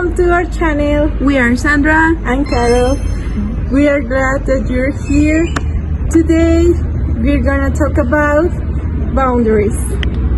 welcome to our channel. We are Sandra I'm Carol. We are glad that you're here. Today, we're gonna talk about boundaries.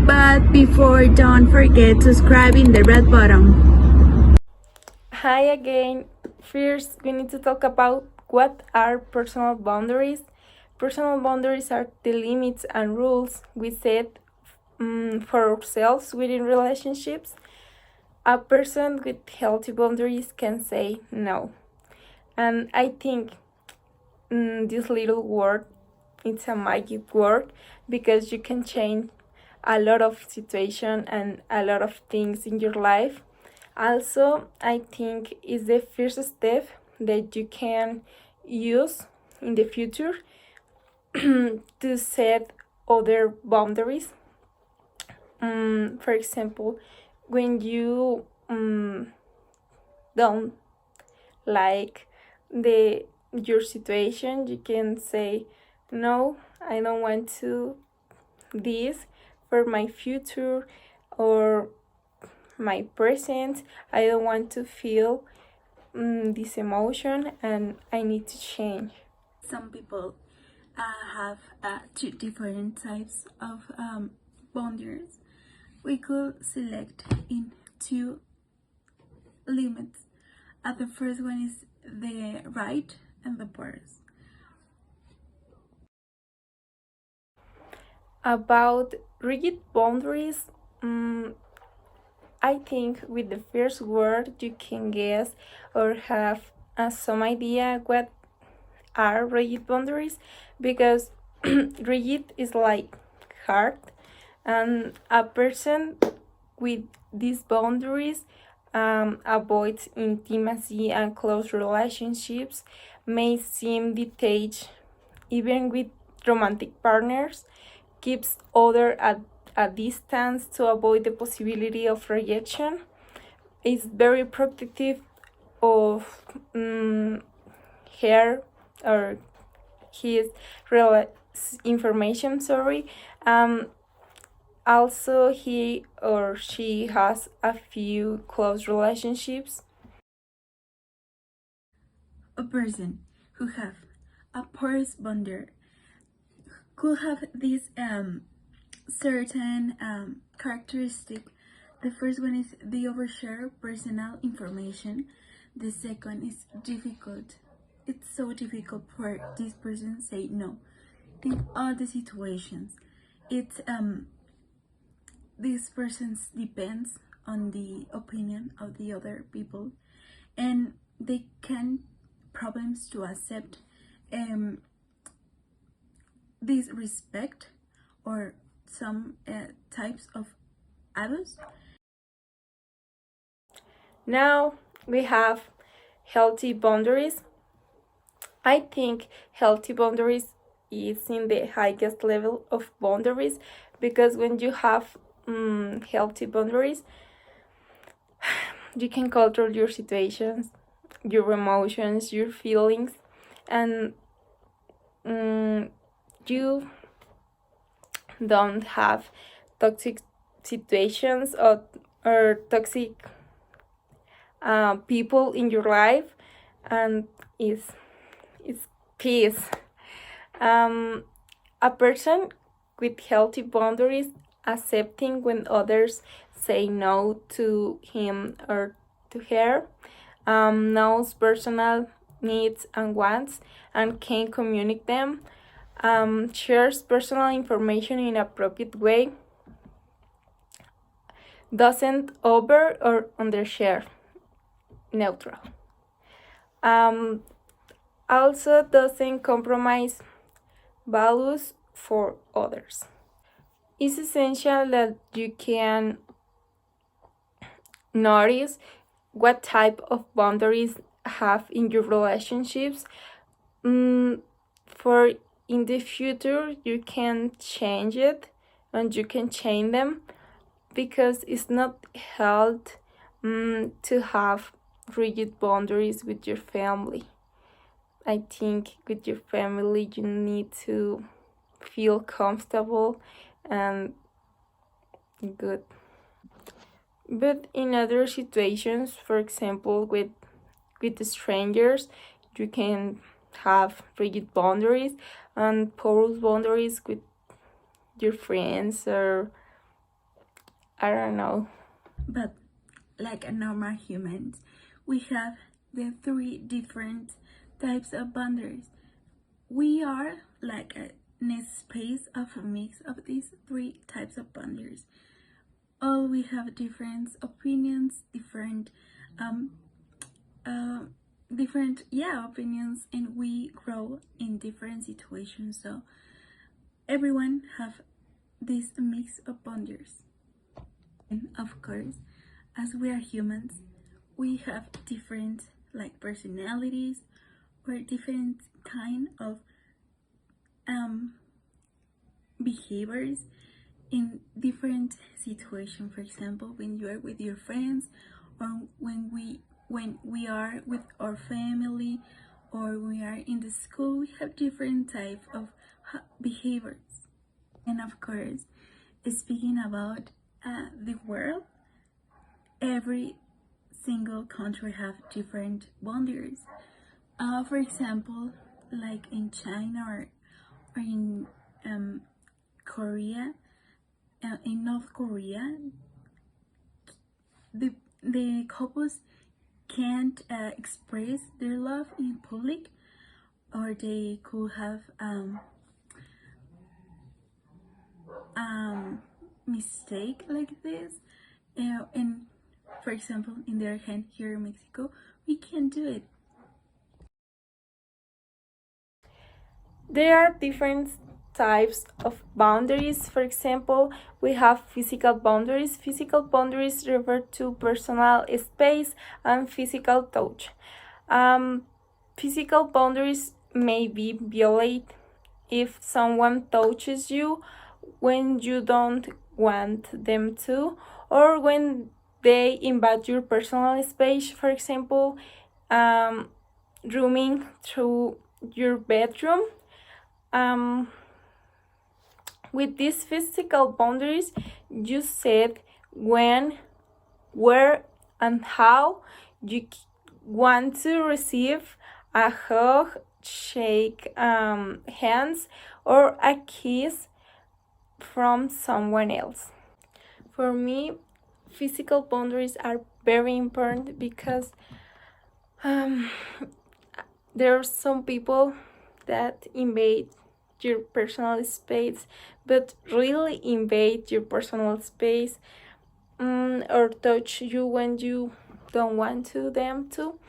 but before, don't forget to subscribe in the red button. Hi again. First, we need to talk about what are personal boundaries. Personal boundaries are the limits and rules we set for ourselves within relationships. A person with healthy boundaries can say no. And I think this little word, it's a magic word because you can change a lot of situation and a lot of things in your life. Also, I think is the first step that you can use in the future to set other boundaries. For example, when you don't like your situation, you can say no, I don't want to this for my future or my present. I don't want to feel this emotion and I need to change. Some people have two different types of boundaries. We could select in two limits. The first one is the right and the purse. About rigid boundaries, I think with the first word you can guess or have some idea what are rigid boundaries because rigid is like hard, and a person with these boundaries avoids intimacy and close relationships, may seem detached even with romantic partners, keeps other at a distance to avoid the possibility of rejection, is very protective of her or his real information. Also, he or she has a few close relationships. A person who have a porous boundary could have this certain characteristic. The first one is they overshare personal information. The second is difficult. It's so difficult for this person say no. Think all the situations. It's this person's depends on the opinion of the other people, and they can problems to accept this respect or some types of abuse. Now we have healthy boundaries. I think healthy boundaries is in the highest level of boundaries because when you have healthy boundaries, you can control your situations, your emotions, your feelings, and you don't have toxic situations or toxic people in your life, and it's peace. A person with healthy boundaries, accepting when others say no to him or to her, knows personal needs and wants and can communicate them, shares personal information in appropriate way, doesn't over or undershare, neutral. Um, Also doesn't compromise values for others. It's essential that you can notice what type of boundaries have in your relationships. For in the future, you can change it and you can change them because it's not healthy to have rigid boundaries with your family. I think with your family, you need to feel comfortable and good. But in other situations, for example, with the strangers, you can have rigid boundaries and porous boundaries with your friends, or I don't know. But like a normal humans, we have the three different types of boundaries. We are like in a space of a mix of these three types of boundaries. All we have different opinions, um different opinions, and we grow in different situations. So everyone have this mix of boundaries. And of course, as we are humans, we have different like personalities or different kind of behaviors in different situations. For example, when you are with your friends, or when we are with our family, or we are in the school, we have different type of behaviors. And of course, speaking about the world, every single country have different boundaries. For example, like in China, or in Korea, in North Korea, the couples can't express their love in public, or they could have mistake like this. And for example, in the other hand, here in Mexico, we can do it. There are different types of boundaries. For example, we have physical boundaries. Physical boundaries refer to personal space and physical touch. Physical boundaries may be violated if someone touches you when you don't want them to, or when they invade your personal space. For example, rooming through your bedroom. With these physical boundaries, you set when, where, and how you want to receive a hug, shake hands, or a kiss from someone else. For me, physical boundaries are very important because there are some people that invade your personal space, but really invade your personal space, or touch you when you don't want to them to.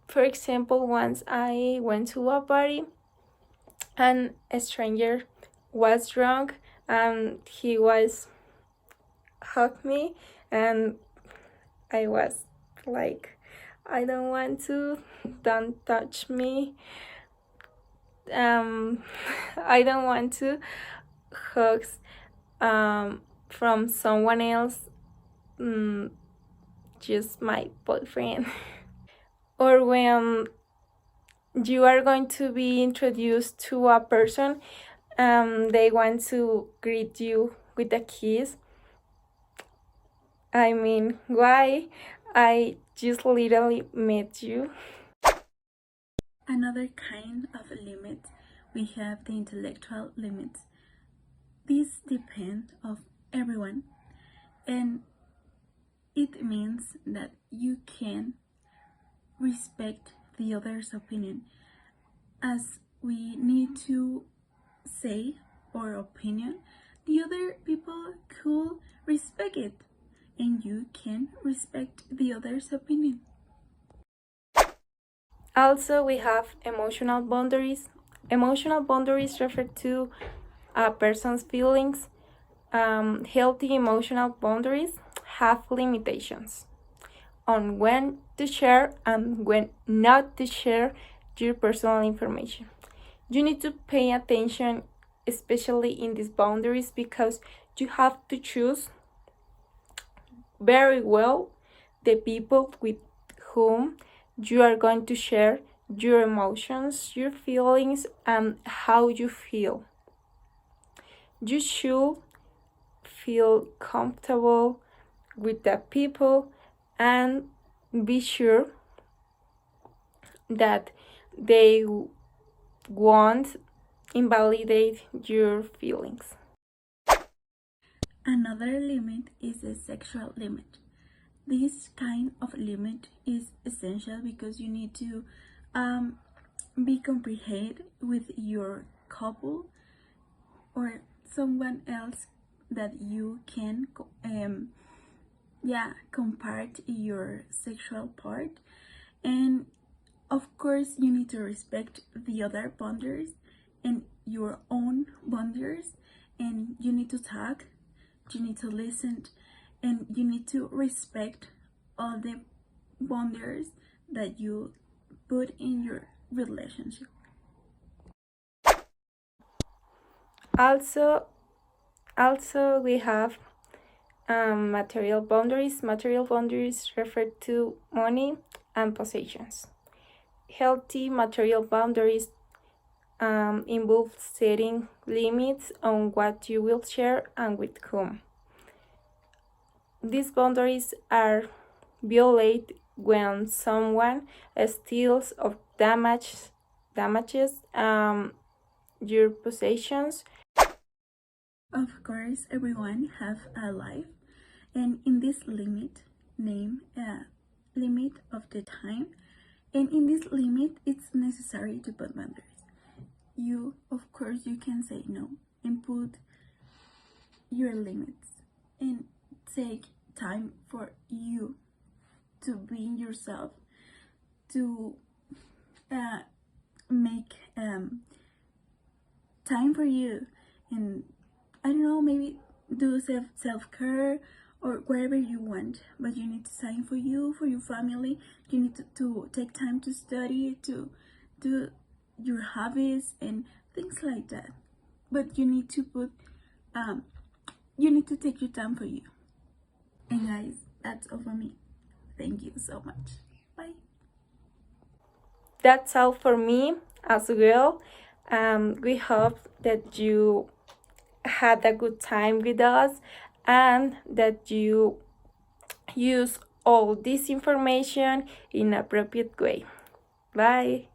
For example, once I went to a party and a stranger was drunk and he was hug me, and I was like, I don't want to, don't touch me. I don't want to hugs from someone else, just my boyfriend. Or when you are going to be introduced to a person, they want to greet you with a kiss. I mean, why? I just literally met you. Another kind of limit, we have the intellectual limits. These depend of everyone, and it means that you can respect the other's opinion, as we need to say our opinion. The other people could respect it, and you can respect the other's opinion. Also, we have emotional boundaries. Emotional boundaries refer to a person's feelings. Healthy emotional boundaries have limitations on when to share and when not to share your personal information. You need to pay attention, especially in these boundaries, because you have to choose very well the people with whom you are going to share your emotions, your feelings, and how you feel. You should feel comfortable with the people and be sure that they won't invalidate your feelings. Another limit is a sexual limit. This kind of limit is essential because you need to be comprehend with your couple or someone else that you can compart your sexual part. And of course you need to respect the other boundaries and your own boundaries, and you need to talk, you need to listen, and you need to respect all the boundaries that you put in your relationship. Also, we have material boundaries. Material boundaries refer to money and possessions. Healthy material boundaries involve setting limits on what you will share and with whom. These boundaries are violated when someone steals or damages your possessions. Of course, everyone have a life, and in this limit, name a limit of the time, and in this limit, it's necessary to put boundaries. You, of course, you can say no and put your limits and take time for you to be yourself, to make time for you, and I don't know, maybe do self-care or whatever you want, but you need time for you, for your family. You need to take time to study, to do your hobbies and things like that. But you need to put you need to take your time for you. And guys, that's all for me. Thank you so much. Bye. That's all for me as well. We hope that you had a good time with us and that you use all this information in appropriate way. Bye.